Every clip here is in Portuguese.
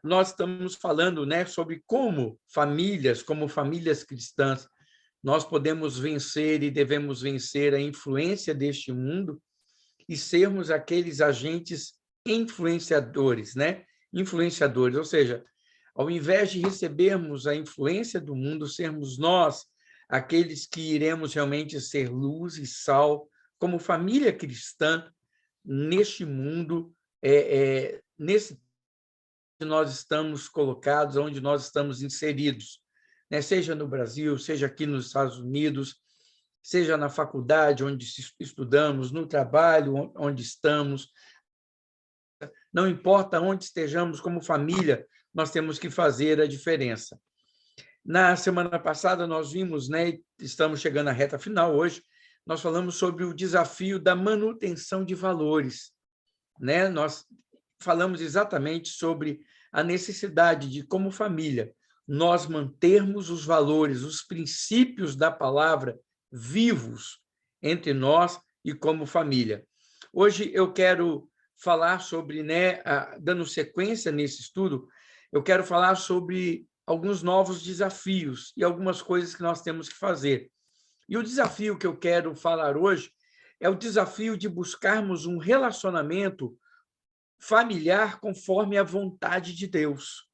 nós estamos falando, né, sobre como famílias cristãs, nós podemos vencer e devemos vencer a influência deste mundo e sermos aqueles agentes influenciadores, né? Influenciadores, ou seja, ao invés de recebermos a influência do mundo, sermos nós aqueles que iremos realmente ser luz e sal, como família cristã, neste mundo, nesse que nós estamos colocados, onde nós estamos inseridos, né? Seja no Brasil, seja aqui nos Estados Unidos, seja na faculdade onde estudamos, no trabalho onde estamos, não importa onde estejamos como família, nós temos que fazer a diferença. Na semana passada, nós vimos, né, estamos chegando à reta final hoje, nós falamos sobre o desafio da manutenção de valores, né? Nós falamos exatamente sobre a necessidade de, como família, nós mantermos os valores, os princípios da palavra vivos entre nós e como família. Hoje eu quero falar sobre, né, dando sequência nesse estudo, eu quero falar sobre alguns novos desafios e algumas coisas que nós temos que fazer. E o desafio que eu quero falar hoje é o desafio de buscarmos um relacionamento familiar conforme a vontade de Deus.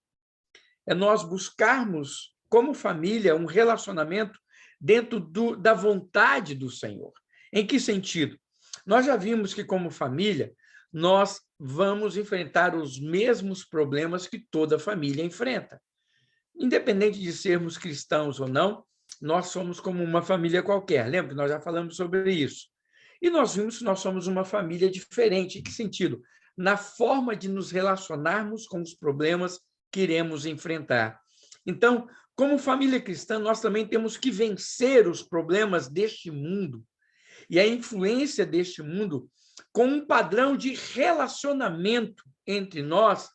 É nós buscarmos, como família, um relacionamento dentro da vontade do Senhor. Em que sentido? Nós já vimos que, como família, nós vamos enfrentar os mesmos problemas que toda família enfrenta. Independente de sermos cristãos ou não, nós somos como uma família qualquer. Lembra que nós já falamos sobre isso? E nós vimos que nós somos uma família diferente. Em que sentido? Na forma de nos relacionarmos com os problemas que iremos enfrentar. Então, como família cristã, nós também temos que vencer os problemas deste mundo e a influência deste mundo com um padrão de relacionamento entre nós,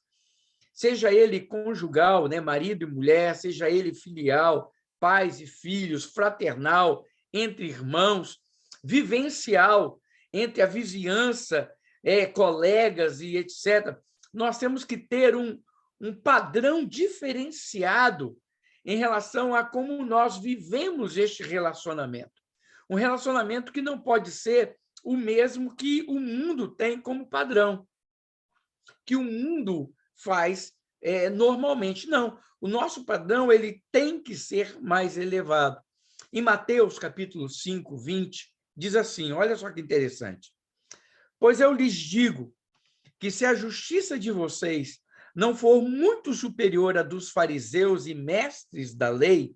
seja ele conjugal, né, marido e mulher, seja ele filial, pais e filhos, fraternal, entre irmãos, vivencial, entre a vizinhança, colegas e etc. Nós temos que ter um padrão diferenciado em relação a como nós vivemos este relacionamento. Um relacionamento que não pode ser o mesmo que o mundo tem como padrão, que o mundo faz normalmente. Não, o nosso padrão ele tem que ser mais elevado. Em Mateus, capítulo 5, 20, diz assim, olha só que interessante. Pois eu lhes digo que se a justiça de vocês não for muito superior à dos fariseus e mestres da lei,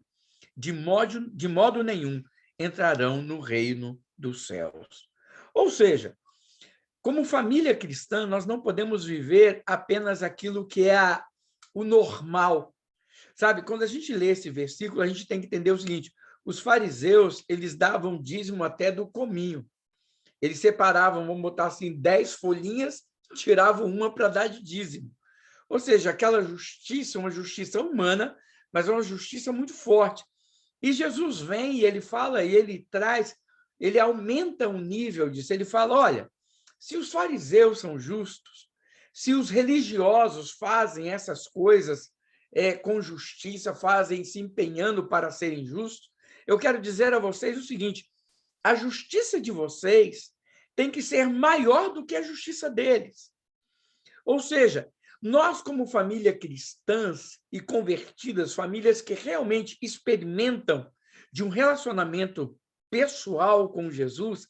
de modo nenhum entrarão no reino dos céus. Ou seja, como família cristã, nós não podemos viver apenas aquilo que é o normal. Sabe, quando a gente lê esse versículo, a gente tem que entender o seguinte, os fariseus, eles davam dízimo até do cominho. Eles separavam, vamos botar assim, 10 folhinhas, tiravam uma para dar de dízimo. Ou seja, aquela justiça, uma justiça humana, mas é uma justiça muito forte. E Jesus vem e ele fala, e ele traz, ele aumenta o nível disso. Ele fala, olha, se os fariseus são justos, se os religiosos fazem essas coisas com justiça, fazem se empenhando para serem justos, eu quero dizer a vocês o seguinte, a justiça de vocês tem que ser maior do que a justiça deles. Ou seja, nós, como família cristãs e convertidas, famílias que realmente experimentam de um relacionamento pessoal com Jesus,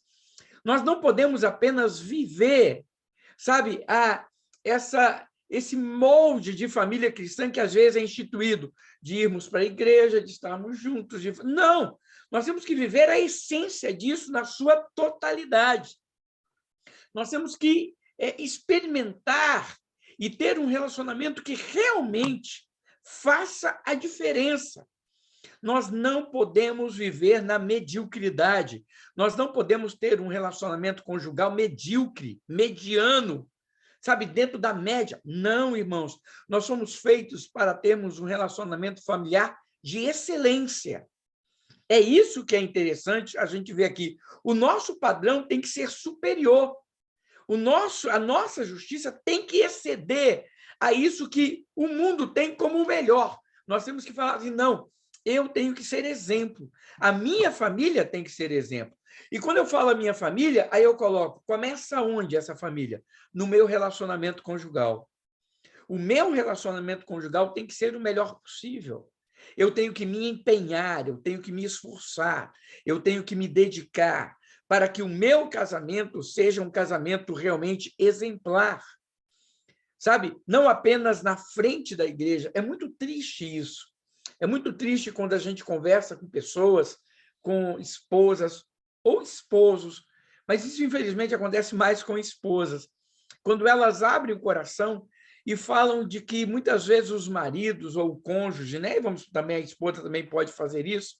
nós não podemos apenas viver, sabe, esse molde de família cristã que às vezes é instituído, de irmos para a igreja, de estarmos juntos. Não, nós temos que viver a essência disso na sua totalidade. Nós temos que experimentar e ter um relacionamento que realmente faça a diferença. Nós não podemos viver na mediocridade. Nós não podemos ter um relacionamento conjugal medíocre, mediano, sabe, dentro da média. Não, irmãos. Nós somos feitos para termos um relacionamento familiar de excelência. É isso que é interessante a gente ver aqui. O nosso padrão tem que ser superior. A nossa justiça tem que exceder a isso que o mundo tem como o melhor. Nós temos que falar assim, não, eu tenho que ser exemplo. A minha família tem que ser exemplo. E quando eu falo a minha família, aí eu coloco, começa onde essa família? No meu relacionamento conjugal. O meu relacionamento conjugal tem que ser o melhor possível. Eu tenho que me empenhar, eu tenho que me esforçar, eu tenho que me dedicar para que o meu casamento seja um casamento realmente exemplar. Sabe? Não apenas na frente da igreja. É muito triste isso. É muito triste quando a gente conversa com pessoas, com esposas ou esposos, mas isso, infelizmente, acontece mais com esposas. Quando elas abrem o coração e falam de que muitas vezes os maridos ou o cônjuge, né? Vamos também, a esposa também pode fazer isso,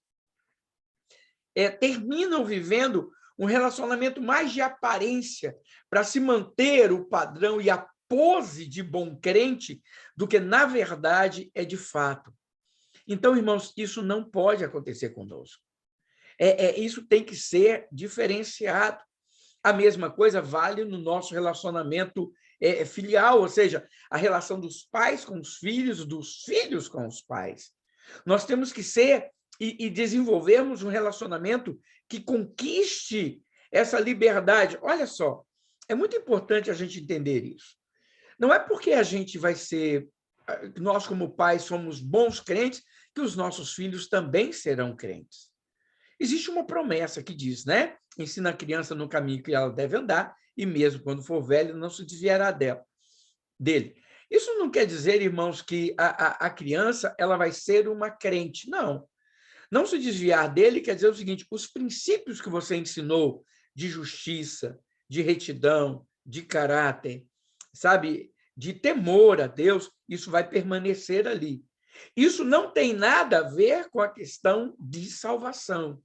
terminam vivendo um relacionamento mais de aparência para se manter o padrão e a pose de bom crente do que, na verdade, é de fato. Então, irmãos, isso não pode acontecer conosco. Isso tem que ser diferenciado. A mesma coisa vale no nosso relacionamento filial, ou seja, a relação dos pais com os filhos, dos filhos com os pais. Nós temos que ser e desenvolvermos um relacionamento que conquiste essa liberdade. Olha só, é muito importante a gente entender isso. Não é porque a gente vai ser, nós como pais somos bons crentes, que os nossos filhos também serão crentes. Existe uma promessa que diz, né? Ensina a criança no caminho que ela deve andar, e mesmo quando for velho, não se desviará dele. Isso não quer dizer, irmãos, que a criança ela vai ser uma crente. Não. Não se desviar dele quer dizer o seguinte: os princípios que você ensinou de justiça, de retidão, de caráter, sabe, de temor a Deus, isso vai permanecer ali. Isso não tem nada a ver com a questão de salvação.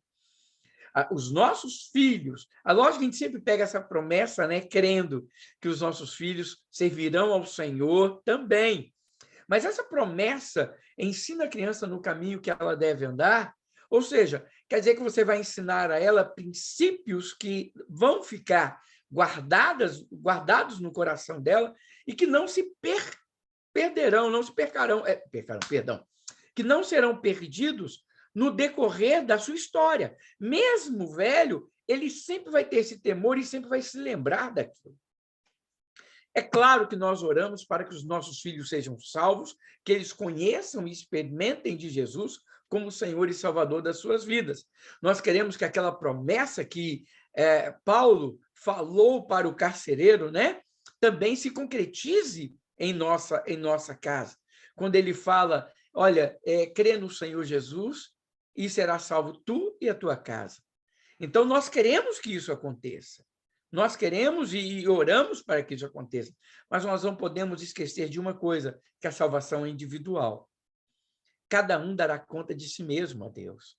Os nossos filhos, lógico que a gente sempre pega essa promessa, né, crendo que os nossos filhos servirão ao Senhor também. Mas essa promessa ensina a criança no caminho que ela deve andar, ou seja, quer dizer que você vai ensinar a ela princípios que vão ficar guardados no coração dela e que não se perderão, não se percarão, perdão, que não serão perdidos no decorrer da sua história. Mesmo velho, ele sempre vai ter esse temor e sempre vai se lembrar daquilo. É claro que nós oramos para que os nossos filhos sejam salvos, que eles conheçam e experimentem de Jesus como Senhor e Salvador das suas vidas. Nós queremos que aquela promessa que Paulo falou para o carcereiro, né, também se concretize em nossa casa. Quando ele fala, olha, crê no Senhor Jesus e será salvo tu e a tua casa. Então, nós queremos que isso aconteça. Nós queremos e oramos para que isso aconteça, mas nós não podemos esquecer de uma coisa, que a salvação é individual. Cada um dará conta de si mesmo a Deus.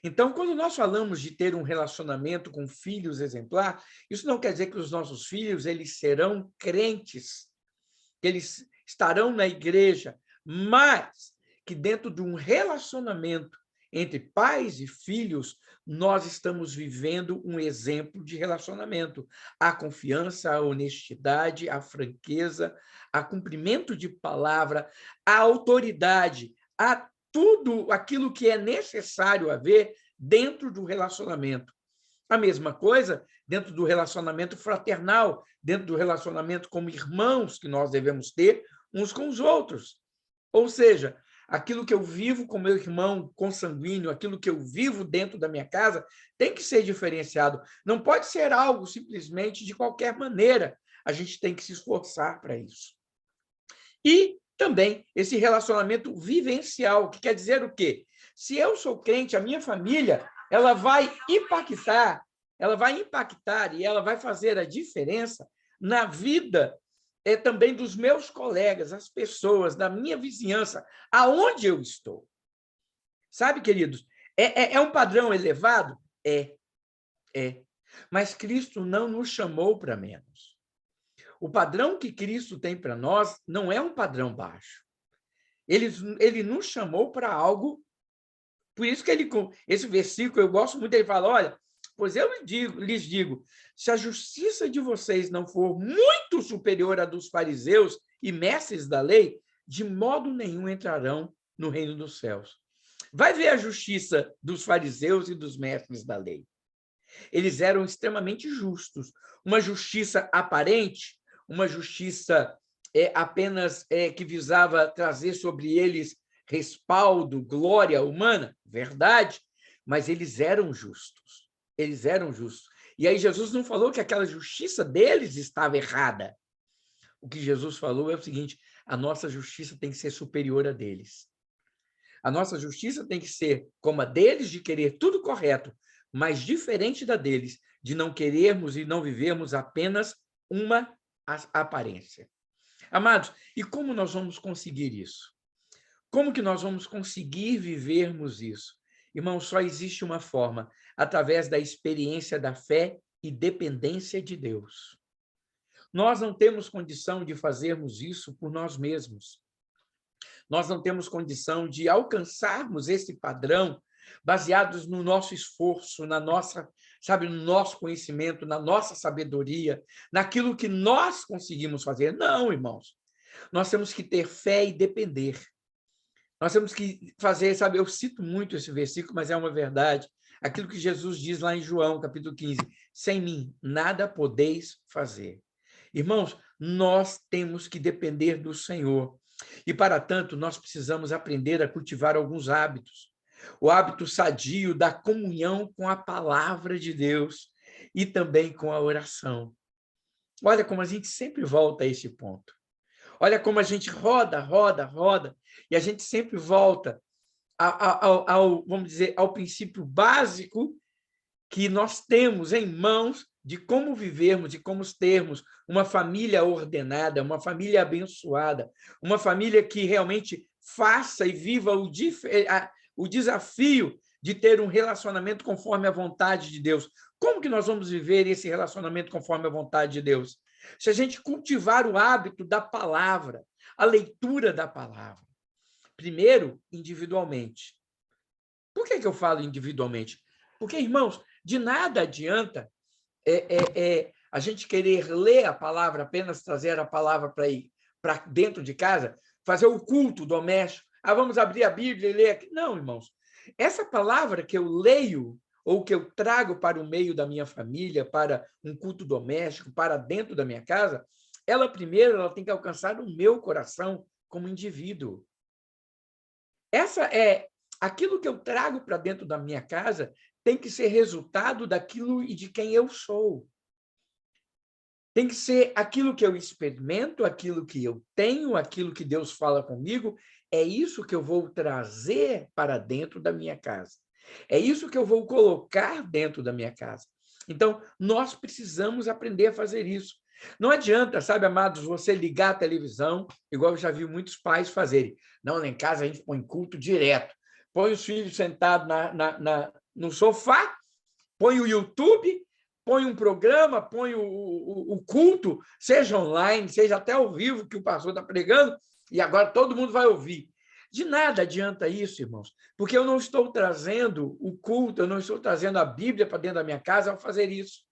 Então, quando nós falamos de ter um relacionamento com filhos exemplar, isso não quer dizer que os nossos filhos eles serão crentes, que eles estarão na igreja, mas que dentro de um relacionamento entre pais e filhos, nós estamos vivendo um exemplo de relacionamento. A confiança, a honestidade, a franqueza, a cumprimento de palavra, a autoridade, a tudo aquilo que é necessário haver dentro do relacionamento. A mesma coisa dentro do relacionamento fraternal, dentro do relacionamento como irmãos que nós devemos ter uns com os outros. Ou seja, aquilo que eu vivo com meu irmão consanguíneo, aquilo que eu vivo dentro da minha casa, tem que ser diferenciado. Não pode ser algo simplesmente de qualquer maneira. A gente tem que se esforçar para isso. E também esse relacionamento vivencial, que quer dizer o quê? Se eu sou crente, a minha família, ela vai impactar e ela vai fazer a diferença na vida também dos meus colegas, as pessoas, da minha vizinhança, aonde eu estou. Sabe, queridos? É um padrão elevado? É. Mas Cristo não nos chamou para menos. O padrão que Cristo tem para nós não é um padrão baixo. Ele nos chamou para algo. Por isso que esse versículo, eu gosto muito, ele fala, olha, Pois eu lhes digo, se a justiça de vocês não for muito superior à dos fariseus e mestres da lei, de modo nenhum entrarão no reino dos céus. Vai ver a justiça dos fariseus e dos mestres da lei. Eles eram extremamente justos. Uma justiça aparente, uma justiça apenas que visava trazer sobre eles respaldo, glória humana, verdade, mas eles eram justos. Eles eram justos. E aí Jesus não falou que aquela justiça deles estava errada. O que Jesus falou é o seguinte: a nossa justiça tem que ser superior a deles. A nossa justiça tem que ser como a deles, de querer tudo correto, mas diferente da deles, de não querermos e não vivermos apenas uma aparência. Amados, e como nós vamos conseguir isso? Como que nós vamos conseguir vivermos isso? Irmão, só existe uma forma, através da experiência da fé e dependência de Deus. Nós não temos condição de fazermos isso por nós mesmos. Nós não temos condição de alcançarmos esse padrão baseados no nosso esforço, na nossa, sabe, no nosso conhecimento, na nossa sabedoria, naquilo que nós conseguimos fazer. Não, irmãos. Nós temos que ter fé e depender. Nós temos que fazer, sabe, eu cito muito esse versículo, mas é uma verdade. Aquilo que Jesus diz lá em João, capítulo 15, sem mim nada podeis fazer. Irmãos, nós temos que depender do Senhor. E, para tanto, nós precisamos aprender a cultivar alguns hábitos. O hábito sadio da comunhão com a palavra de Deus e também com a oração. Olha como a gente sempre volta a esse ponto. Olha como a gente roda, e a gente sempre volta vamos dizer, ao princípio básico que nós temos em mãos de como vivermos, de como termos uma família ordenada, uma família abençoada, uma família que realmente faça e viva o desafio de ter um relacionamento conforme a vontade de Deus. Como que nós vamos viver esse relacionamento conforme a vontade de Deus? Se a gente cultivar o hábito da palavra, a leitura da palavra. Primeiro, individualmente. Por que eu falo individualmente? Porque, irmãos, de nada adianta a gente querer ler a palavra, apenas trazer a palavra para dentro de casa, fazer o culto doméstico. Vamos abrir a Bíblia e ler aqui. Não, irmãos. Essa palavra que eu leio ou que eu trago para o meio da minha família, para um culto doméstico, para dentro da minha casa, ela tem que alcançar o meu coração como indivíduo. Aquilo que eu trago para dentro da minha casa tem que ser resultado daquilo e de quem eu sou. Tem que ser aquilo que eu experimento, aquilo que eu tenho, aquilo que Deus fala comigo. É isso que eu vou trazer para dentro da minha casa. É isso que eu vou colocar dentro da minha casa. Então, nós precisamos aprender a fazer isso. Não adianta, sabe, amados, você ligar a televisão, igual eu já vi muitos pais fazerem. Não, lá em casa a gente põe culto direto. Põe os filhos sentados no sofá, põe o YouTube, põe um programa, põe o culto, seja online, seja até ao vivo, que o pastor está pregando, e agora todo mundo vai ouvir. De nada adianta isso, irmãos, porque eu não estou trazendo o culto, eu não estou trazendo a Bíblia para dentro da minha casa ao fazer isso.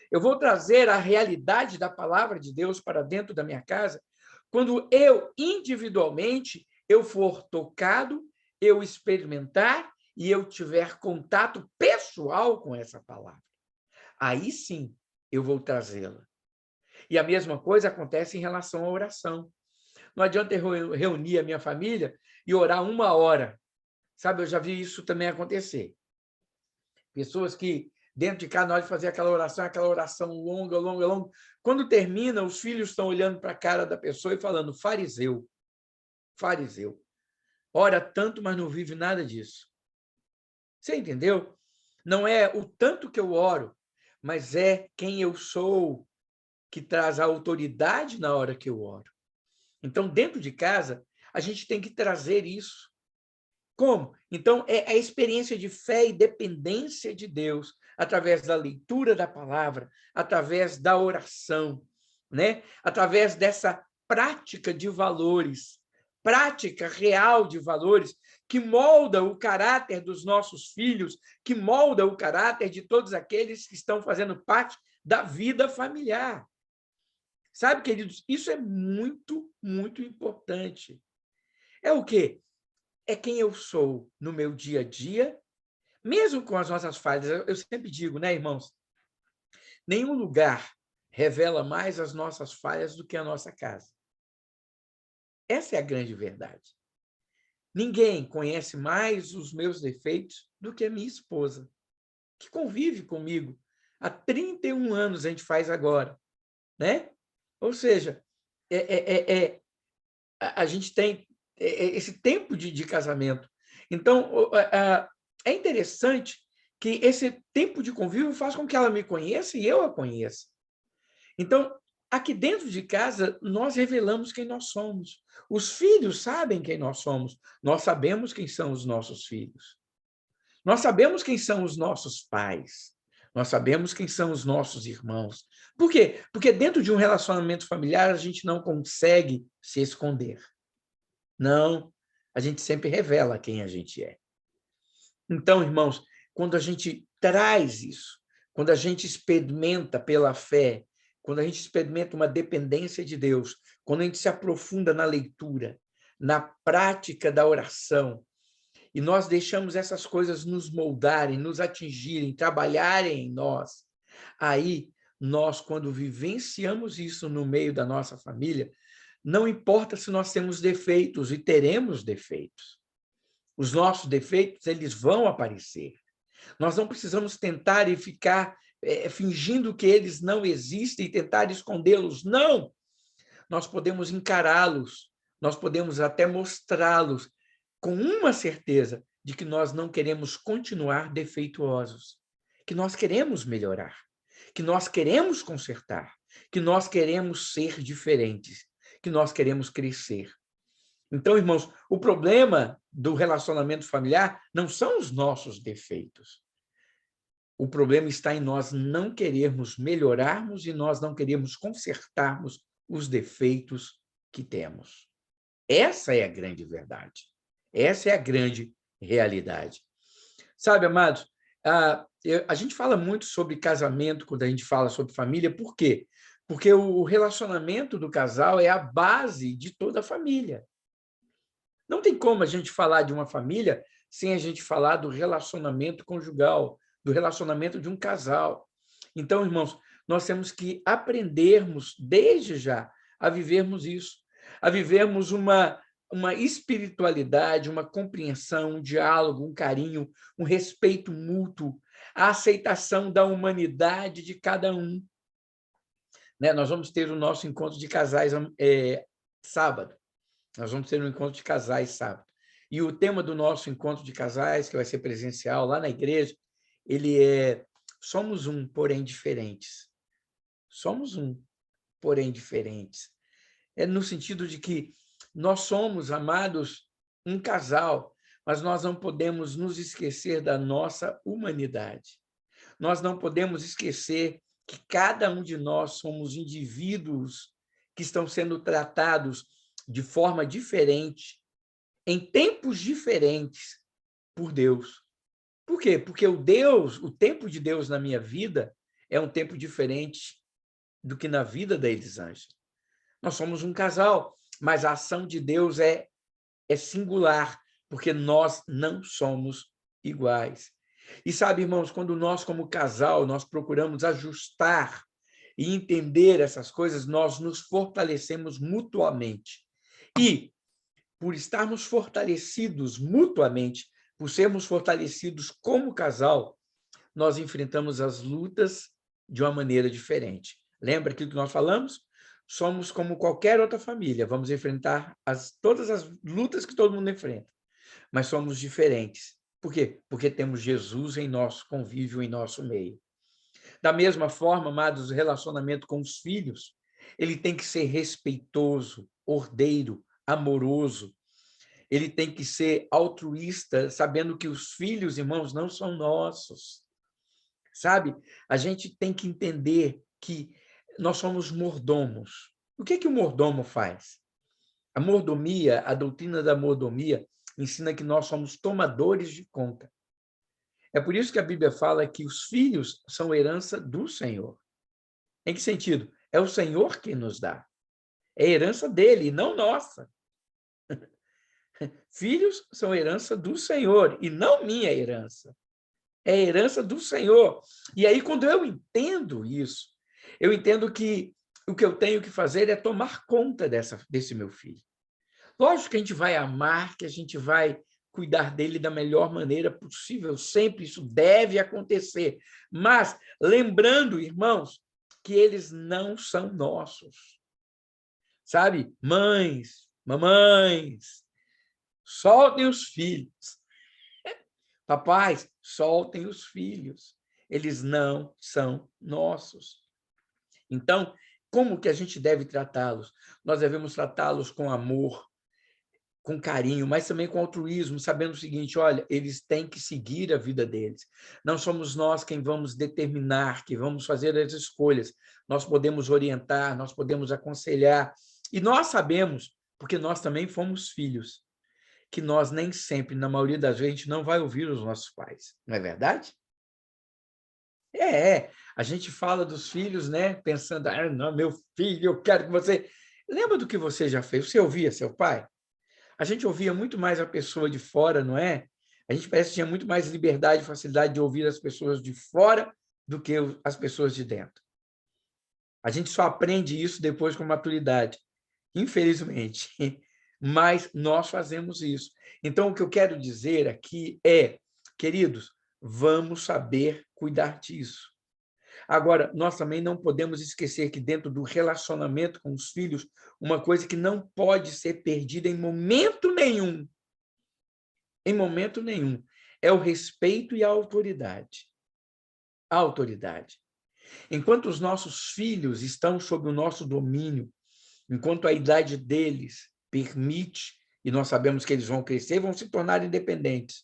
Eu vou trazer a realidade da palavra de Deus para dentro da minha casa quando eu, individualmente, eu for tocado, eu experimentar e eu tiver contato pessoal com essa palavra. Aí sim eu vou trazê-la. E a mesma coisa acontece em relação à oração. Não adianta eu reunir a minha família e orar 1 hora. Sabe, eu já vi isso também acontecer. Pessoas que, dentro de casa, na hora de fazer aquela oração longa. Quando termina, os filhos estão olhando para a cara da pessoa e falando, fariseu. Ora tanto, mas não vive nada disso. Você entendeu? Não é o tanto que eu oro, mas é quem eu sou que traz a autoridade na hora que eu oro. Então, dentro de casa, a gente tem que trazer isso. Como? Então, é a experiência de fé e dependência de Deus, através da leitura da palavra, através da oração, né? Através dessa prática de valores, prática real de valores, que molda o caráter dos nossos filhos, que molda o caráter de todos aqueles que estão fazendo parte da vida familiar. Sabe, queridos, isso é muito, muito importante. É o quê? É quem eu sou no meu dia a dia, mesmo com as nossas falhas. Eu sempre digo, né, irmãos? Nenhum lugar revela mais as nossas falhas do que a nossa casa. Essa é a grande verdade. Ninguém conhece mais os meus defeitos do que a minha esposa, que convive comigo. Há 31 anos a gente faz agora, né? Ou seja, a gente tem esse tempo de casamento. Então, é interessante que esse tempo de convívio faz com que ela me conheça e eu a conheça. Então, aqui dentro de casa, nós revelamos quem nós somos. Os filhos sabem quem nós somos. Nós sabemos quem são os nossos filhos. Nós sabemos quem são os nossos pais. Nós sabemos quem são os nossos irmãos. Por quê? Porque dentro de um relacionamento familiar, a gente não consegue se esconder. Não, a gente sempre revela quem a gente é. Então, irmãos, quando a gente traz isso, quando a gente experimenta pela fé, quando a gente experimenta uma dependência de Deus, quando a gente se aprofunda na leitura, na prática da oração, e nós deixamos essas coisas nos moldarem, nos atingirem, trabalharem em nós, aí nós, quando vivenciamos isso no meio da nossa família, não importa se nós temos defeitos, e teremos defeitos. Os nossos defeitos, eles vão aparecer. Nós não precisamos tentar e ficar fingindo que eles não existem e tentar escondê-los. Não! Nós podemos encará-los, nós podemos até mostrá-los com uma certeza de que nós não queremos continuar defeituosos, que nós queremos melhorar, que nós queremos consertar, que nós queremos ser diferentes, que nós queremos crescer. Então, irmãos, o problema do relacionamento familiar não são os nossos defeitos. O problema está em nós não querermos melhorarmos e nós não queremos consertarmos os defeitos que temos. Essa é a grande verdade. Essa é a grande realidade. Sabe, amados, a gente fala muito sobre casamento quando a gente fala sobre família. Por quê? Porque o relacionamento do casal é a base de toda a família. Não tem como a gente falar de uma família sem a gente falar do relacionamento conjugal, do relacionamento de um casal. Então, irmãos, nós temos que aprendermos desde já a vivermos isso, a vivermos uma espiritualidade, uma compreensão, um diálogo, um carinho, um respeito mútuo, a aceitação da humanidade de cada um. Né? Nós vamos ter o nosso encontro de casais sábado. Nós vamos ter um encontro de casais sábado. E o tema do nosso encontro de casais, que vai ser presencial lá na igreja, ele é somos um, porém diferentes. Somos um, porém diferentes. É no sentido de que nós somos, amados, um casal, mas nós não podemos nos esquecer da nossa humanidade. Nós não podemos esquecer que cada um de nós somos indivíduos que estão sendo tratados de forma diferente, em tempos diferentes, por Deus. Por quê? Porque o tempo de Deus na minha vida é um tempo diferente do que na vida da Elisângela. Nós somos um casal, mas a ação de Deus é singular, porque nós não somos iguais. E sabe, irmãos, quando nós, como casal, nós procuramos ajustar e entender essas coisas, nós nos fortalecemos mutuamente. E, por estarmos fortalecidos mutuamente, por sermos fortalecidos como casal, nós enfrentamos as lutas de uma maneira diferente. Lembra aquilo que nós falamos? Somos como qualquer outra família, vamos enfrentar todas as lutas que todo mundo enfrenta, mas somos diferentes. Por quê? Porque temos Jesus em nosso convívio, em nosso meio. Da mesma forma, amados, o relacionamento com os filhos, ele tem que ser respeitoso, ordeiro, amoroso. Ele tem que ser altruísta, sabendo que os filhos, irmãos, não são nossos. Sabe? A gente tem que entender que nós somos mordomos. O que o mordomo faz? A mordomia, a doutrina da mordomia, ensina que nós somos tomadores de conta. É por isso que a Bíblia fala que os filhos são herança do Senhor. Em que sentido? É o Senhor quem nos dá. É herança dele, e não nossa. Filhos são herança do Senhor, e não minha herança. É herança do Senhor. E aí, quando eu entendo isso, eu entendo que o que eu tenho que fazer é tomar conta desse meu filho. Lógico que a gente vai amar, que a gente vai cuidar dele da melhor maneira possível, sempre isso deve acontecer. Mas, lembrando, irmãos, que eles não são nossos. Sabe? Mães, mamães, soltem os filhos. Papais, soltem os filhos. Eles não são nossos. Então, como que a gente deve tratá-los? Nós devemos tratá-los com amor, com carinho, mas também com altruísmo, sabendo o seguinte, olha, eles têm que seguir a vida deles. Não somos nós quem vamos determinar, que vamos fazer as escolhas. Nós podemos orientar, nós podemos aconselhar. E nós sabemos, porque nós também fomos filhos, que nós nem sempre, na maioria das vezes, a gente não vai ouvir os nossos pais. Não é verdade? A gente fala dos filhos, né? Pensando, não, meu filho, eu quero que você... Lembra do que você já fez? Você ouvia seu pai? A gente ouvia muito mais a pessoa de fora, não é? A gente parece que tinha muito mais liberdade e facilidade de ouvir as pessoas de fora do que as pessoas de dentro. A gente só aprende isso depois com maturidade, infelizmente. Mas nós fazemos isso. Então, o que eu quero dizer aqui é, queridos, vamos saber cuidar disso. Agora, nós também não podemos esquecer que dentro do relacionamento com os filhos, uma coisa que não pode ser perdida em momento nenhum, é o respeito e a autoridade. A autoridade. Enquanto os nossos filhos estão sob o nosso domínio, enquanto a idade deles permite, e nós sabemos que eles vão crescer, vão se tornar independentes,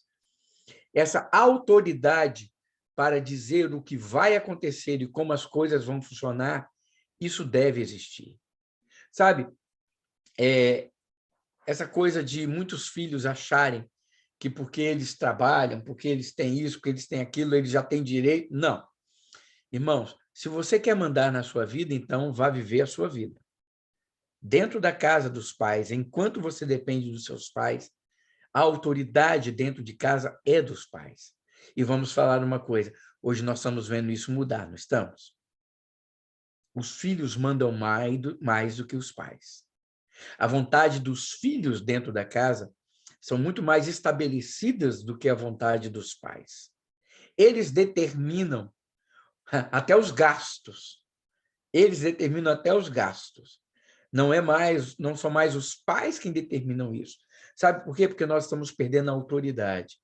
essa autoridade para dizer o que vai acontecer e como as coisas vão funcionar, isso deve existir. Sabe, essa coisa de muitos filhos acharem que porque eles trabalham, porque eles têm isso, porque eles têm aquilo, eles já têm direito. Não. Irmãos, se você quer mandar na sua vida, então vá viver a sua vida. Dentro da casa dos pais, enquanto você depende dos seus pais, a autoridade dentro de casa é dos pais. E vamos falar uma coisa, hoje nós estamos vendo isso mudar, não estamos? Os filhos mandam mais do que os pais. A vontade dos filhos dentro da casa são muito mais estabelecidas do que a vontade dos pais. Eles determinam até os gastos. Eles determinam até os gastos. Não são mais os pais quem determinam isso. Sabe por quê? Porque nós estamos perdendo a autoridade.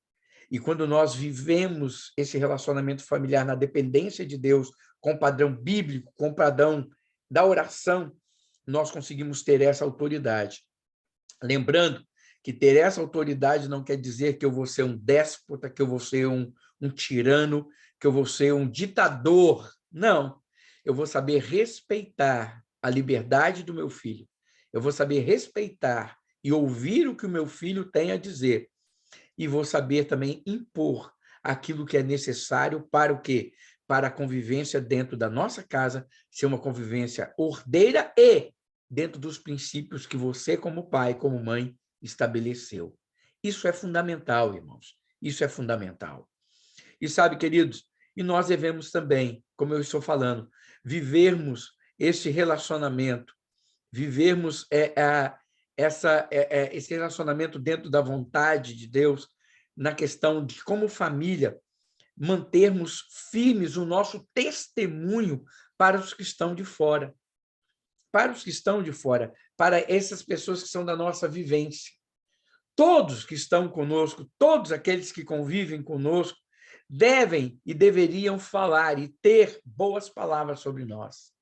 E quando nós vivemos esse relacionamento familiar na dependência de Deus, com o padrão bíblico, com o padrão da oração, nós conseguimos ter essa autoridade. Lembrando que ter essa autoridade não quer dizer que eu vou ser um déspota, que eu vou ser um tirano, que eu vou ser um ditador. Não. Eu vou saber respeitar a liberdade do meu filho. Eu vou saber respeitar e ouvir o que o meu filho tem a dizer. E vou saber também impor aquilo que é necessário para o quê? Para a convivência dentro da nossa casa, ser uma convivência ordeira e dentro dos princípios que você, como pai, como mãe, estabeleceu. Isso é fundamental, irmãos. Isso é fundamental. E sabe, queridos, e nós devemos também, como eu estou falando, vivermos esse relacionamento, vivermos esse relacionamento dentro da vontade de Deus, na questão de, como família, mantermos firmes o nosso testemunho para os que estão de fora. Para os que estão de fora, para essas pessoas que são da nossa vivência. Todos que estão conosco, todos aqueles que convivem conosco, devem e deveriam falar e ter boas palavras sobre nós.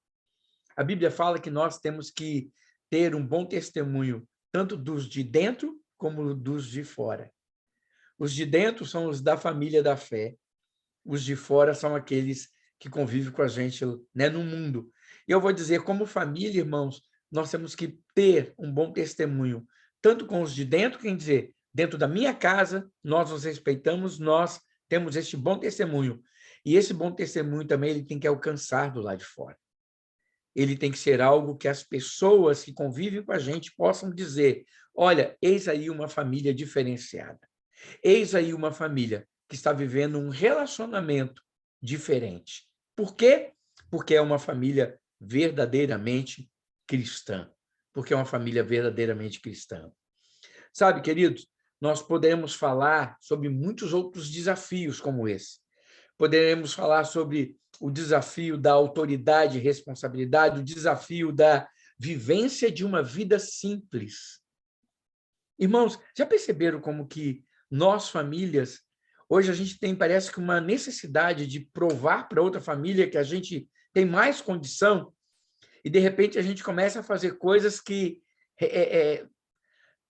A Bíblia fala que nós temos que ter um bom testemunho, tanto dos de dentro como dos de fora. Os de dentro são os da família da fé, os de fora são aqueles que convivem com a gente, né, no mundo. E eu vou dizer, como família, irmãos, nós temos que ter um bom testemunho, tanto com os de dentro, quer dizer, Dentro da minha casa, nós nos respeitamos, nós temos este bom testemunho. E esse bom testemunho também ele tem que alcançar do lado de fora. Ele tem que ser algo que as pessoas que convivem com a gente possam dizer: olha, eis aí uma família diferenciada. Eis aí uma família que está vivendo um relacionamento diferente. Por quê? Porque é uma família verdadeiramente cristã. Porque é uma família verdadeiramente cristã. Sabe, queridos, nós poderemos falar sobre muitos outros desafios como esse. Poderemos falar sobre o desafio da autoridade e responsabilidade, o desafio da vivência de uma vida simples. Irmãos, já perceberam como que nós, famílias, hoje a gente tem, parece que uma necessidade de provar para outra família que a gente tem mais condição e, de repente, a gente começa a fazer coisas que...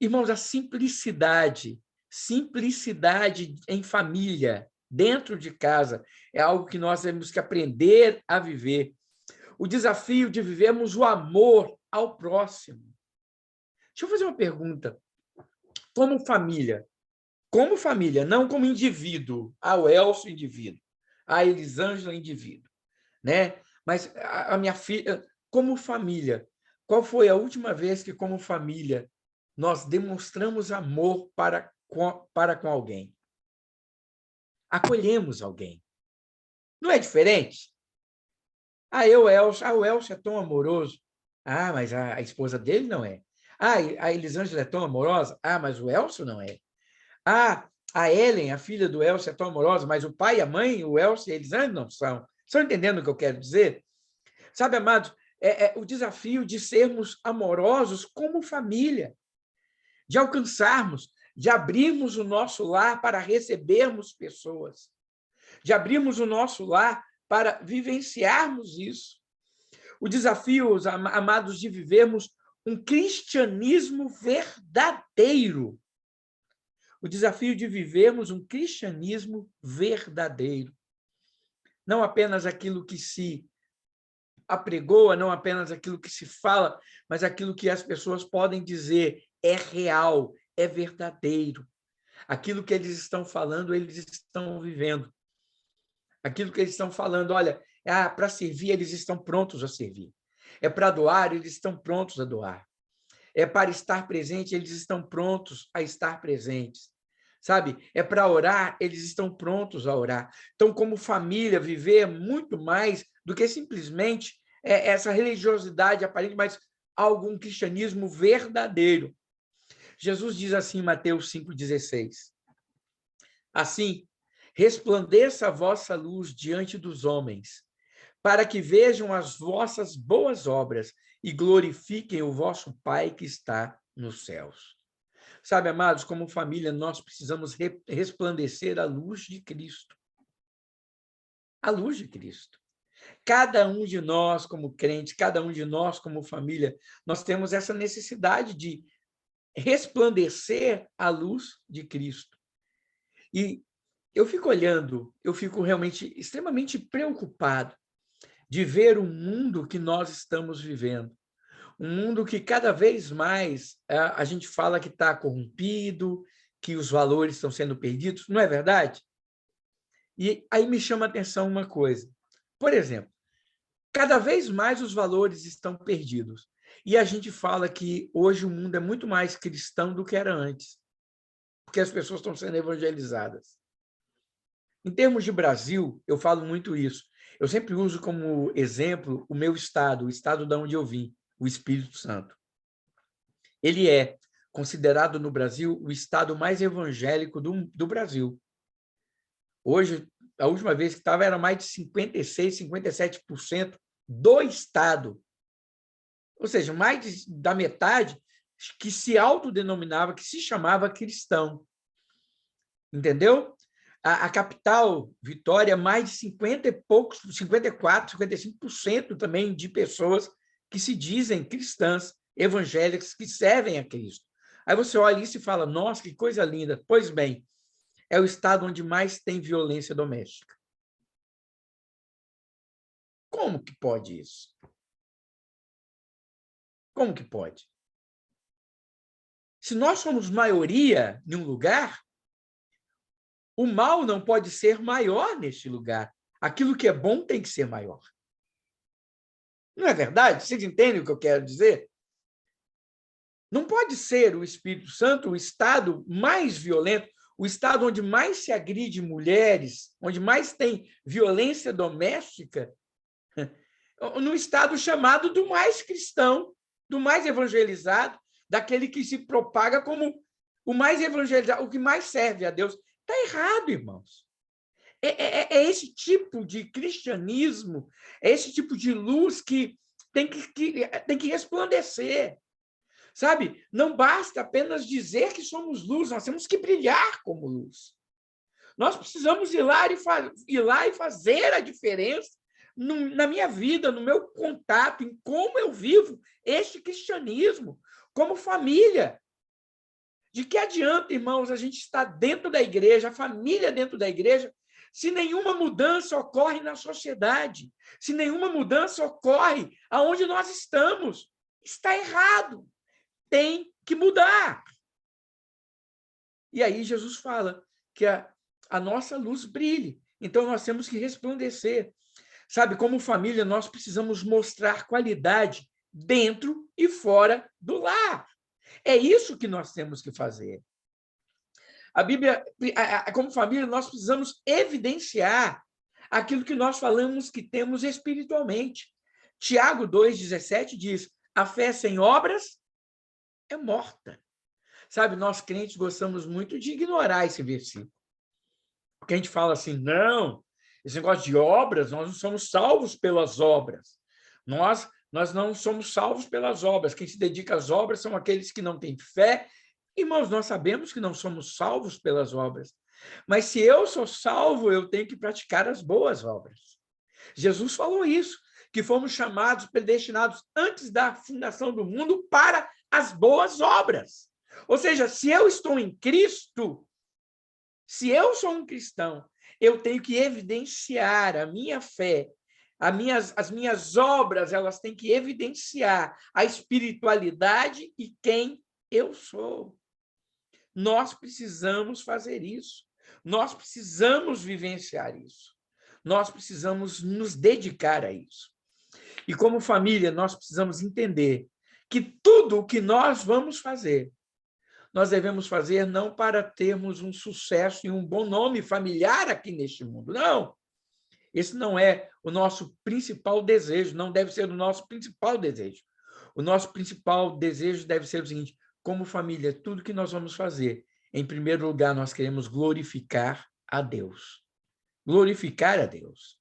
Irmãos, a simplicidade em família, dentro de casa, é algo que nós temos que aprender a viver. O desafio de vivermos o amor ao próximo. Deixa eu fazer uma pergunta. Como família, não como indivíduo. O Elcio, indivíduo. A Elisângela, indivíduo. Né? Mas a minha filha, como família, qual foi a última vez que, como família, nós demonstramos amor para com alguém? Acolhemos alguém. Não é diferente? O Elcio é tão amoroso. Mas a esposa dele não é. A Elisângela é tão amorosa. Mas o Elcio não é. A Ellen, a filha do Elcio, é tão amorosa, mas o pai e a mãe, o Elcio e a Elisângela, não são. Estão entendendo o que eu quero dizer? Sabe, amados, o desafio de sermos amorosos como família, de alcançarmos, de abrirmos o nosso lar para recebermos pessoas, de abrirmos o nosso lar para vivenciarmos isso. O desafio, amados, de vivermos um cristianismo verdadeiro. O desafio de vivermos um cristianismo verdadeiro. Não apenas aquilo que se apregoa, não apenas aquilo que se fala, mas aquilo que as pessoas podem dizer é real, é verdadeiro. Aquilo que eles estão falando, eles estão vivendo. Aquilo que eles estão falando, olha, para servir, eles estão prontos a servir. É para doar, eles estão prontos a doar. É para estar presente, eles estão prontos a estar presentes. Sabe? É para orar, eles estão prontos a orar. Então, como família, viver muito mais do que simplesmente essa religiosidade aparente, mas algum cristianismo verdadeiro. Jesus diz assim em Mateus 5,16. Assim, resplandeça a vossa luz diante dos homens, para que vejam as vossas boas obras e glorifiquem o vosso Pai que está nos céus. Sabe, amados, como família, nós precisamos resplandecer a luz de Cristo. A luz de Cristo. Cada um de nós, como crente, cada um de nós, como família, nós temos essa necessidade de resplandecer a luz de Cristo. E eu fico olhando, eu fico realmente extremamente preocupado de ver o mundo que nós estamos vivendo. Um mundo que cada vez mais a gente fala que está corrompido, que os valores estão sendo perdidos, não é verdade? E aí me chama a atenção uma coisa. Por exemplo, cada vez mais os valores estão perdidos. E a gente fala que hoje o mundo é muito mais cristão do que era antes, porque as pessoas estão sendo evangelizadas. Em termos de Brasil, eu falo muito isso. Eu sempre uso como exemplo o meu estado, o estado de onde eu vim, o Espírito Santo. Ele é considerado no Brasil o estado mais evangélico do Brasil. Hoje, a última vez que estava, era mais de 56%, 57% do estado. Ou seja, mais da metade que se autodenominava, que se chamava cristão. Entendeu? A capital, Vitória, mais de 50 e poucos, 54%, 55% também de pessoas que se dizem cristãs, evangélicas, que servem a Cristo. Aí você olha isso e fala, nossa, que coisa linda. Pois bem, é o estado onde mais tem violência doméstica. Como que pode isso? Como que pode? Se nós somos maioria em um lugar, o mal não pode ser maior neste lugar. Aquilo que é bom tem que ser maior. Não é verdade? Vocês entendem o que eu quero dizer? Não pode ser o Espírito Santo o estado mais violento, o estado onde mais se agride mulheres, onde mais tem violência doméstica, no estado chamado do mais cristão, do mais evangelizado, daquele que se propaga como o mais evangelizado, o que mais serve a Deus. Está errado, irmãos. É esse tipo de cristianismo, é esse tipo de luz que tem que resplandecer. Sabe? Não basta apenas dizer que somos luz, nós temos que brilhar como luz. Nós precisamos ir lá e fazer a diferença na minha vida, no meu contato, em como eu vivo este cristianismo, como família. De que adianta, irmãos, a gente estar dentro da igreja, a família dentro da igreja, se nenhuma mudança ocorre na sociedade, se nenhuma mudança ocorre aonde nós estamos? Está errado. Tem que mudar. E aí Jesus fala que a nossa luz brilhe. Então, nós temos que resplandecer. Sabe, como família, nós precisamos mostrar qualidade dentro e fora do lar. É isso que nós temos que fazer. A Bíblia, como família, nós precisamos evidenciar aquilo que nós falamos que temos espiritualmente. Tiago 2,17 diz: a fé sem obras é morta. Sabe, nós crentes gostamos muito de ignorar esse versículo. Porque a gente fala assim, não, esse negócio de obras, nós não somos salvos pelas obras. Nós não somos salvos pelas obras. Quem se dedica às obras são aqueles que não têm fé. Irmãos, nós sabemos que não somos salvos pelas obras. Mas se eu sou salvo, eu tenho que praticar as boas obras. Jesus falou isso, que fomos chamados, predestinados antes da fundação do mundo para as boas obras. Ou seja, se eu estou em Cristo, se eu sou um cristão, eu tenho que evidenciar a minha fé, as minhas obras, elas têm que evidenciar a espiritualidade e quem eu sou. Nós precisamos fazer isso. Nós precisamos vivenciar isso. Nós precisamos nos dedicar a isso. E como família, nós precisamos entender que tudo o que nós vamos fazer, nós devemos fazer não para termos um sucesso e um bom nome familiar aqui neste mundo. Não! Esse não é o nosso principal desejo, não deve ser o nosso principal desejo. O nosso principal desejo deve ser o seguinte: como família, tudo que nós vamos fazer, em primeiro lugar, nós queremos glorificar a Deus. Glorificar a Deus.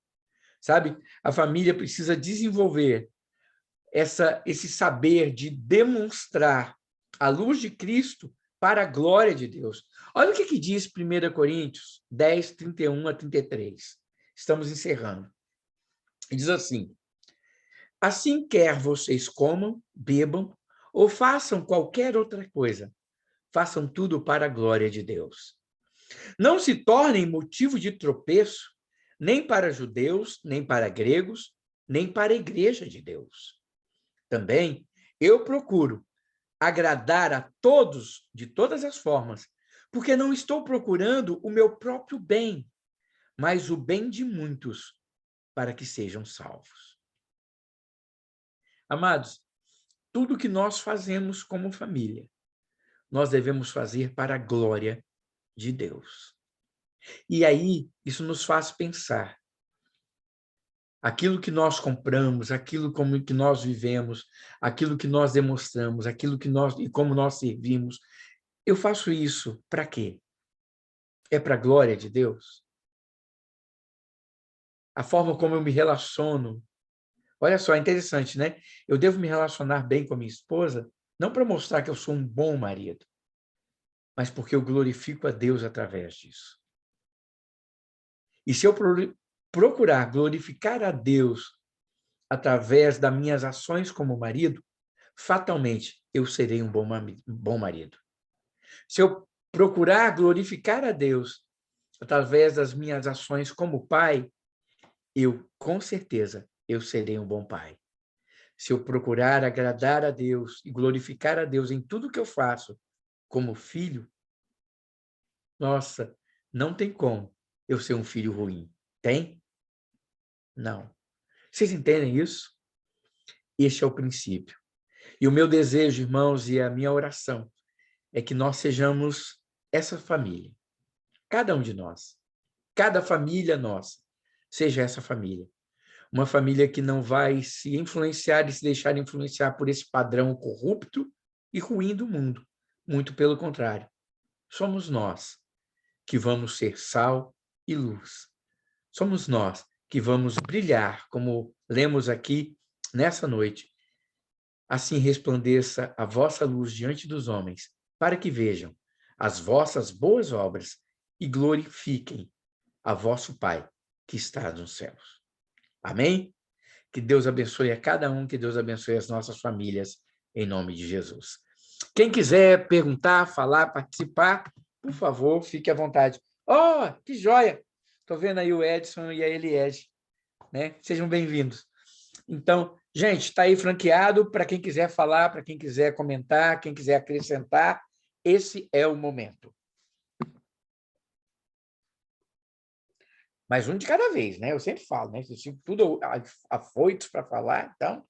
Sabe? A família precisa desenvolver esse saber de demonstrar a luz de Cristo para a glória de Deus. Olha o que diz 1 Coríntios 10, 31 a 33. Estamos encerrando. Diz assim: assim quer vocês comam, bebam ou façam qualquer outra coisa, façam tudo para a glória de Deus. Não se tornem motivo de tropeço, nem para judeus, nem para gregos, nem para a igreja de Deus. Também eu procuro agradar a todos de todas as formas, porque não estou procurando o meu próprio bem, mas o bem de muitos, para que sejam salvos. Amados, tudo que nós fazemos como família, nós devemos fazer para a glória de Deus. E aí, isso nos faz pensar. Aquilo que nós compramos, aquilo como que nós vivemos, aquilo que nós demonstramos, aquilo que nós e como nós servimos, eu faço isso para quê? É para a glória de Deus? A forma como eu me relaciono. Olha só, é interessante, né? Eu devo me relacionar bem com a minha esposa, não para mostrar que eu sou um bom marido, mas porque eu glorifico a Deus através disso. E se eu procurar glorificar a Deus através das minhas ações como marido, fatalmente eu serei um bom marido. Se eu procurar glorificar a Deus através das minhas ações como pai, com certeza, eu serei um bom pai. Se eu procurar agradar a Deus e glorificar a Deus em tudo que eu faço, como filho, nossa, não tem como eu ser um filho ruim. Tem? Não. Vocês entendem isso? Este é o princípio. E o meu desejo, irmãos, e a minha oração é que nós sejamos essa família. Cada um de nós. Cada família nossa seja essa família. Uma família que não vai se influenciar e se deixar influenciar por esse padrão corrupto e ruim do mundo. Muito pelo contrário. Somos nós que vamos ser sal e luz. Somos nós que vamos brilhar, como lemos aqui nessa noite. Assim resplandeça a vossa luz diante dos homens, para que vejam as vossas boas obras e glorifiquem a vosso Pai que está nos céus. Amém? Que Deus abençoe a cada um, que Deus abençoe as nossas famílias, em nome de Jesus. Quem quiser perguntar, falar, participar, por favor, fique à vontade. Oh, que joia! Estou vendo aí o Edson e a Eliege, né? Sejam bem-vindos. Então, gente, está aí franqueado para quem quiser falar, para quem quiser comentar, quem quiser acrescentar, esse é o momento. Mas um de cada vez, né? Eu sempre falo, né? Vocês ficam tudo afoitos para falar, então.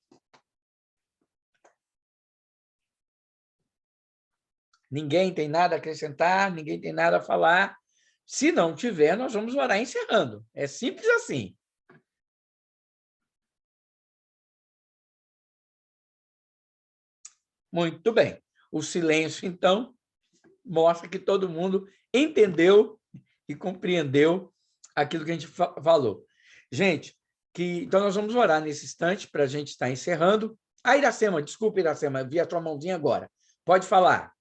Ninguém tem nada a acrescentar, ninguém tem nada a falar. Se não tiver, nós vamos orar encerrando. É simples assim. Muito bem. O silêncio, então, mostra que todo mundo entendeu e compreendeu aquilo que a gente falou. Gente, então nós vamos orar nesse instante para a gente estar encerrando. Ah, Iracema, desculpa, Iracema, vi a tua mãozinha agora. Pode falar.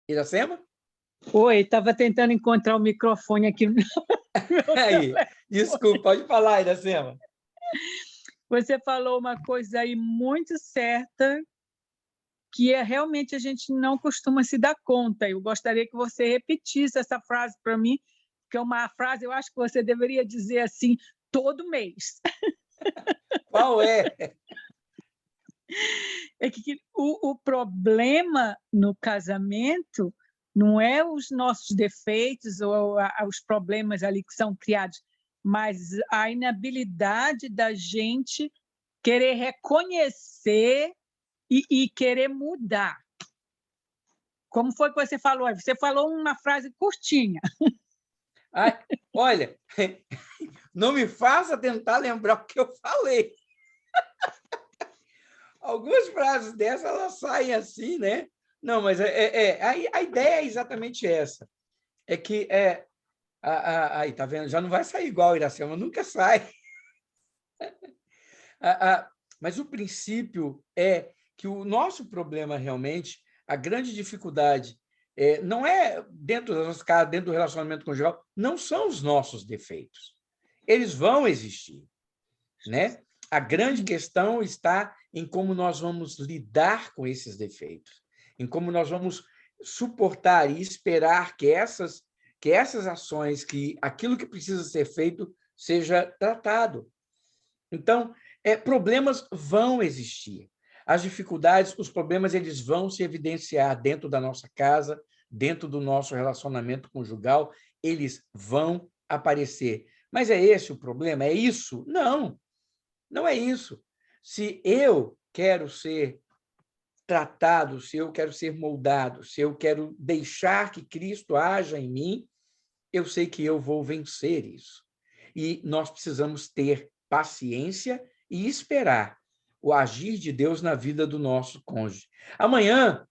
Iracema? Oi, estava tentando encontrar o microfone aqui. Aí, desculpa, pode falar, Iracema. Você falou uma coisa aí muito certa, que é realmente a gente não costuma se dar conta. Eu gostaria que você repetisse essa frase para mim, que é uma frase, eu acho que você deveria dizer assim, todo mês. Qual é? É que o problema no casamento não é os nossos defeitos ou os problemas ali que são criados, mas a inabilidade da gente querer reconhecer e querer mudar. Como foi que você falou? Você falou uma frase curtinha. Ai, olha, não me faça tentar lembrar o que eu falei. Algumas frases dessas, elas saem assim, né? Não, mas a ideia é exatamente essa. É que aí, tá vendo? Já não vai sair igual, Iracema, nunca sai. Mas o princípio é que o nosso problema realmente, a grande dificuldade, não é dentro das nossas casas, dentro do relacionamento conjugal, não são os nossos defeitos. Eles vão existir, né? A grande questão está em como nós vamos lidar com esses defeitos, em como nós vamos suportar e esperar que essas ações, que aquilo que precisa ser feito, seja tratado. Então, problemas vão existir. As dificuldades, os problemas, eles vão se evidenciar dentro da nossa casa, dentro do nosso relacionamento conjugal, eles vão aparecer. Mas é esse o problema? É isso? Não, não é isso. Se eu quero ser tratado, se eu quero ser moldado, se eu quero deixar que Cristo haja em mim, eu sei que eu vou vencer isso. E nós precisamos ter paciência e esperar o agir de Deus na vida do nosso cônjuge. Amanhã,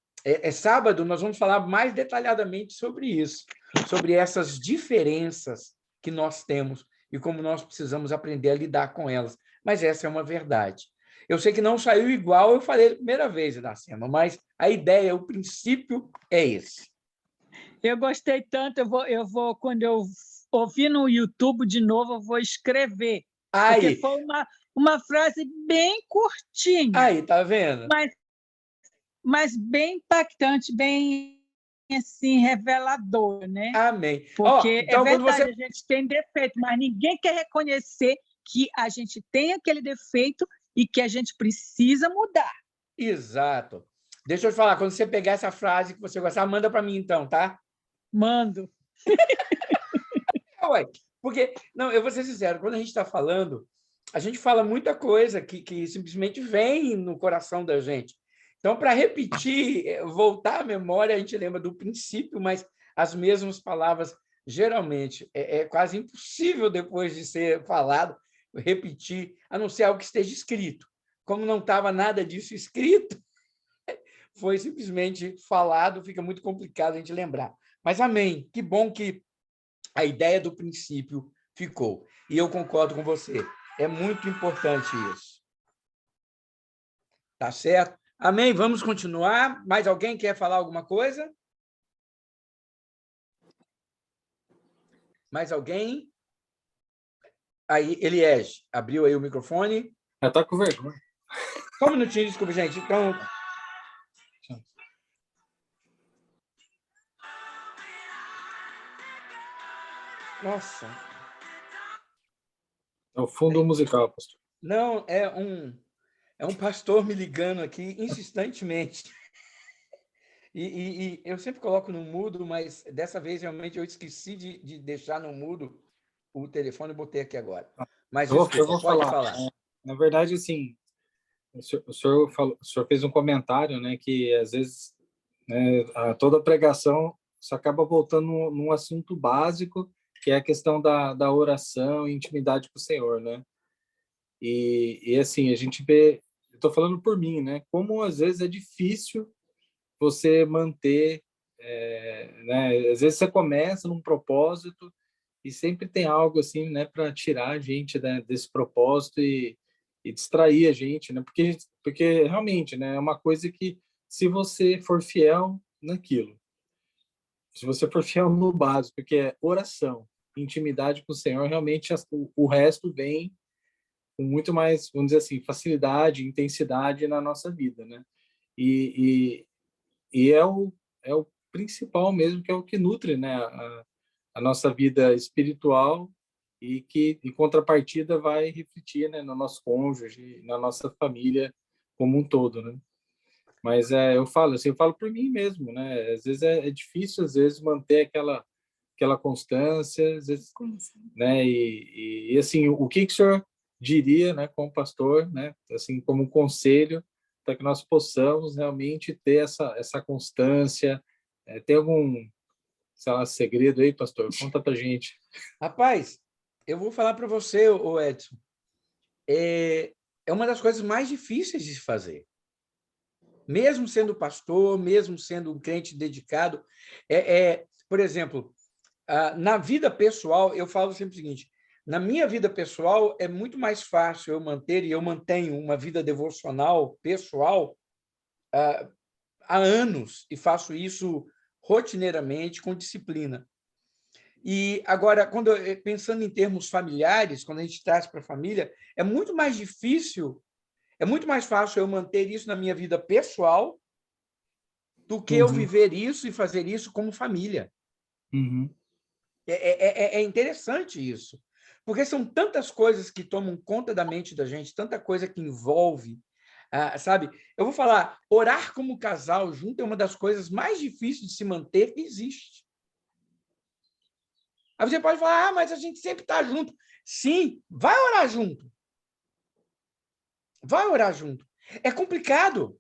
sábado, nós vamos falar mais detalhadamente sobre isso, sobre essas diferenças que nós temos e como nós precisamos aprender a lidar com elas. Mas essa é uma verdade. Eu sei que não saiu igual eu falei a primeira vez, Iracema, mas a ideia, o princípio é esse. Eu gostei tanto, eu vou quando eu ouvir no YouTube de novo, eu vou escrever. Aí. Porque foi uma frase bem curtinha. Aí, tá vendo? Mas bem impactante, bem assim, revelador, né? Amém. Porque então, é verdade, a gente tem defeito, mas ninguém quer reconhecer que a gente tem aquele defeito e que a gente precisa mudar. Exato. Deixa eu te falar, quando você pegar essa frase que você gostar, manda para mim então, tá? Mando. Ué, porque, não, eu vou ser sincero, quando a gente está falando, a gente fala muita coisa que simplesmente vem no coração da gente. Então, para repetir, voltar à memória, a gente lembra do princípio, mas as mesmas palavras, geralmente, é quase impossível, depois de ser falado, repetir, a não ser algo que esteja escrito. Como não estava nada disso escrito, foi simplesmente falado, fica muito complicado a gente lembrar. Mas amém, que bom que a ideia do princípio ficou. E eu concordo com você. É muito importante isso. Tá certo? Amém? Vamos continuar. Mais alguém quer falar alguma coisa? Mais alguém? Aí, Eliege, abriu aí o microfone. Já tá com vergonha. Só um minutinho, desculpa, gente. Então... Nossa. É o fundo musical, pastor. Não, é um pastor me ligando aqui insistentemente. E eu sempre coloco no mudo, mas dessa vez realmente eu esqueci de deixar no mudo o telefone e botei aqui agora. Mas desculpa, eu vou pode falar. falar. Na verdade, assim, o senhor fez um comentário, né, que às vezes, né, toda a pregação só acaba voltando num assunto básico, que é a questão da oração e intimidade com o Senhor, né? E assim, a gente vê, eu estou falando por mim, né, como às vezes é difícil você manter, né, às vezes você começa num propósito e sempre tem algo assim, né, para tirar a gente, né, desse propósito e distrair a gente, né? Porque realmente, né, é uma coisa que se você for fiel naquilo, se você for fiel no básico, que é oração, intimidade com o Senhor, realmente o resto vem com muito mais, vamos dizer assim, facilidade, intensidade na nossa vida, né? E, e é o principal mesmo, que é o que nutre, né, a nossa vida espiritual e que, em contrapartida, vai refletir, né, no nosso cônjuge, na nossa família como um todo, né? Mas eu falo assim, eu falo por mim mesmo, né? Às vezes é difícil, às vezes, manter aquela constância, às vezes, né? E assim, o que o senhor diria, né, como pastor, né, assim, como um conselho para que nós possamos realmente ter essa constância? Tem algum, sei lá, segredo aí, pastor? Conta para gente. Rapaz, eu vou falar para você, o Edson, é uma das coisas mais difíceis de se fazer. Mesmo sendo pastor, mesmo sendo um crente dedicado, por exemplo, na vida pessoal, eu falo sempre o seguinte: na minha vida pessoal, é muito mais fácil eu manter, e eu mantenho uma vida devocional pessoal há anos, e faço isso rotineiramente, com disciplina. E agora, pensando em termos familiares, quando a gente traz para a família, é muito mais difícil, é muito mais fácil eu manter isso na minha vida pessoal do que eu viver isso e fazer isso como família. Uhum. É interessante isso, porque são tantas coisas que tomam conta da mente da gente, tanta coisa que envolve, sabe? Eu vou falar, orar como casal junto é uma das coisas mais difíceis de se manter que existe. Aí você pode falar, mas a gente sempre está junto. Sim, vai orar junto. Vai orar junto. É complicado.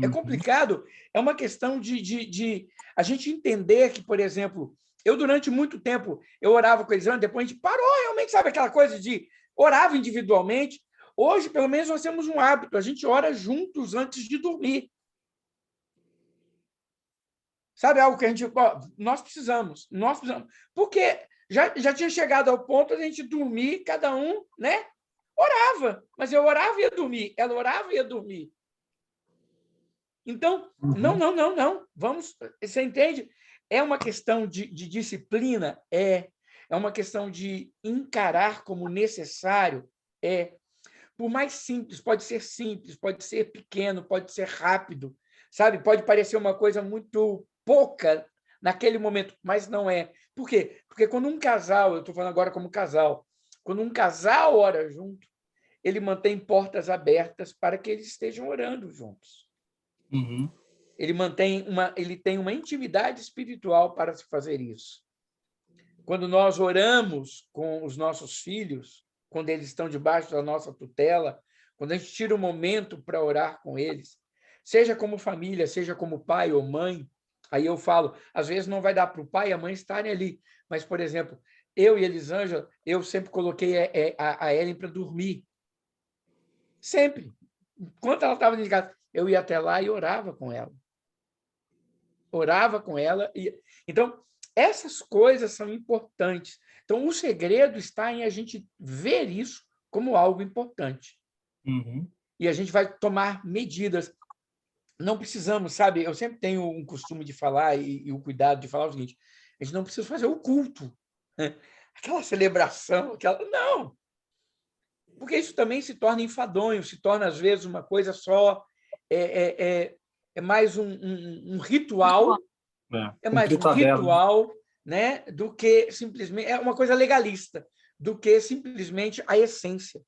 É complicado. É uma questão de a gente entender que, por exemplo, eu, durante muito tempo, eu orava com eles, depois a gente parou realmente, sabe aquela coisa de orava individualmente. Hoje, pelo menos, nós temos um hábito, a gente ora juntos antes de dormir. Sabe algo que a gente... Nós precisamos. Porque já tinha chegado ao ponto de a gente dormir, cada um, né? Orava, mas eu orava e ia dormir. Ela orava e ia dormir. Então, não. Vamos, você entende? É uma questão de disciplina? É uma questão de encarar como necessário? Por mais simples, pode ser pequeno, pode ser rápido, sabe? Pode parecer uma coisa muito pouca naquele momento, mas não é. Por quê? Porque quando um casal, eu estou falando agora como casal, quando um casal ora junto, ele mantém portas abertas para que eles estejam orando juntos. Uhum. Ele tem uma intimidade espiritual para se fazer isso. Quando nós oramos com os nossos filhos, quando eles estão debaixo da nossa tutela, quando a gente tira um momento para orar com eles, seja como família, seja como pai ou mãe, aí eu falo, às vezes não vai dar para o pai e a mãe estarem ali, mas, por exemplo, eu e Elisângela, eu sempre coloquei a Ellen para dormir. Sempre. Enquanto ela estava dentro de casa, eu ia até lá e orava com ela. Orava com ela. Então, essas coisas são importantes. Então, o segredo está em a gente ver isso como algo importante. Uhum. E a gente vai tomar medidas. Não precisamos, sabe? Eu sempre tenho um costume de falar e o cuidado de falar o seguinte: a gente não precisa fazer o culto, né? Aquela celebração, não! Porque isso também se torna enfadonho, se torna, às vezes, uma coisa só, é mais um ritual, é mais um ritual, né, do que simplesmente, é uma coisa legalista, do que simplesmente a essência.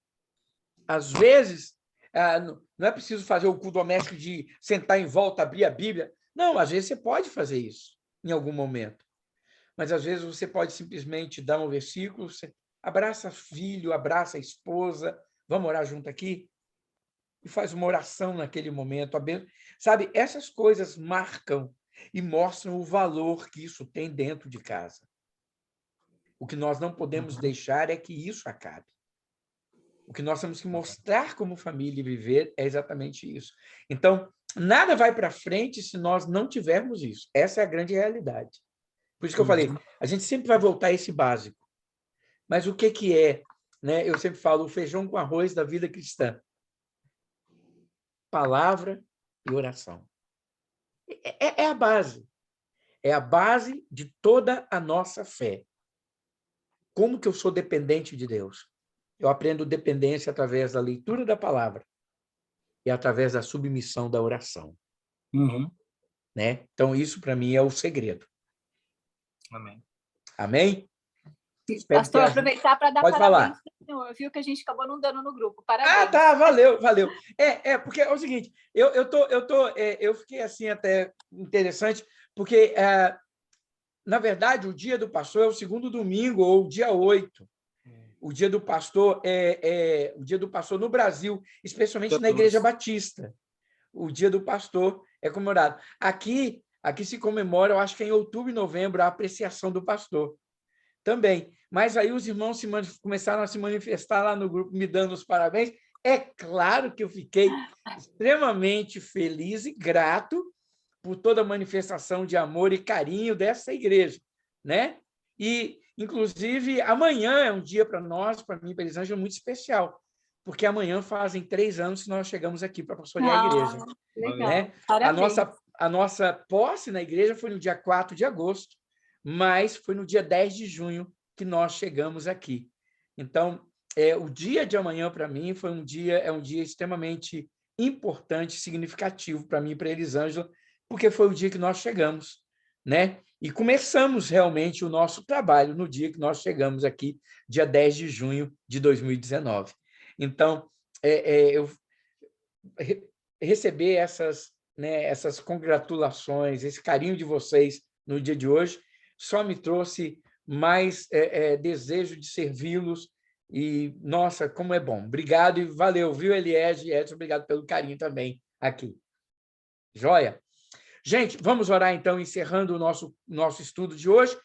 Às vezes, não é preciso fazer o culto doméstico de sentar em volta, abrir a Bíblia. Não, às vezes você pode fazer isso em algum momento. Mas, às vezes, você pode simplesmente dar um versículo, você abraça filho, abraça a esposa, vamos orar junto aqui? E faz uma oração naquele momento. Sabe, essas coisas marcam e mostram o valor que isso tem dentro de casa. O que nós não podemos deixar é que isso acabe. O que nós temos que mostrar como família e viver é exatamente isso. Então, nada vai para frente se nós não tivermos isso. Essa é a grande realidade. Por isso que eu falei, a gente sempre vai voltar a esse básico. Mas o que é, né? Eu sempre falo, o feijão com arroz da vida cristã. Palavra e oração. É a base. É a base de toda a nossa fé. Como que eu sou dependente de Deus? Eu aprendo dependência através da leitura da palavra e através da submissão da oração. Uhum. Né? Então, isso, para mim, é o segredo. Amém. Amém? Pastor, aproveitar para dar Pode parabéns falar. para o senhor, viu que a gente acabou não dando no grupo. Parabéns. Tá, valeu. Porque é o seguinte, eu fiquei assim até interessante, porque, na verdade, o dia do pastor é o segundo domingo, ou o dia 8. O dia do pastor o dia do pastor no Brasil, especialmente na Igreja Batista. O dia do pastor é comemorado. Aqui se comemora, eu acho que é em outubro e novembro, a apreciação do pastor. Também. Mas aí os irmãos começaram a se manifestar lá no grupo, me dando os parabéns. É claro que eu fiquei extremamente feliz e grato por toda a manifestação de amor e carinho dessa igreja, né? E, inclusive, amanhã é um dia para nós, para mim, para Elisângela, muito especial, porque amanhã fazem 3 anos que nós chegamos aqui para pastorear a igreja. Legal. Né? A nossa posse na igreja foi no dia 4 de agosto, mas foi no dia 10 de junho que nós chegamos aqui. Então, o dia de amanhã, para mim, é um dia extremamente importante, significativo para mim e para a Elisângela, porque foi o dia que nós chegamos, né? E começamos realmente o nosso trabalho no dia que nós chegamos aqui, dia 10 de junho de 2019. Então, eu receber essas congratulações, esse carinho de vocês no dia de hoje, só me trouxe mais desejo de servi-los. E, nossa, como é bom. Obrigado e valeu, viu, Eliege? Edson, obrigado pelo carinho também aqui. Joia? Gente, vamos orar, então, encerrando o nosso estudo de hoje.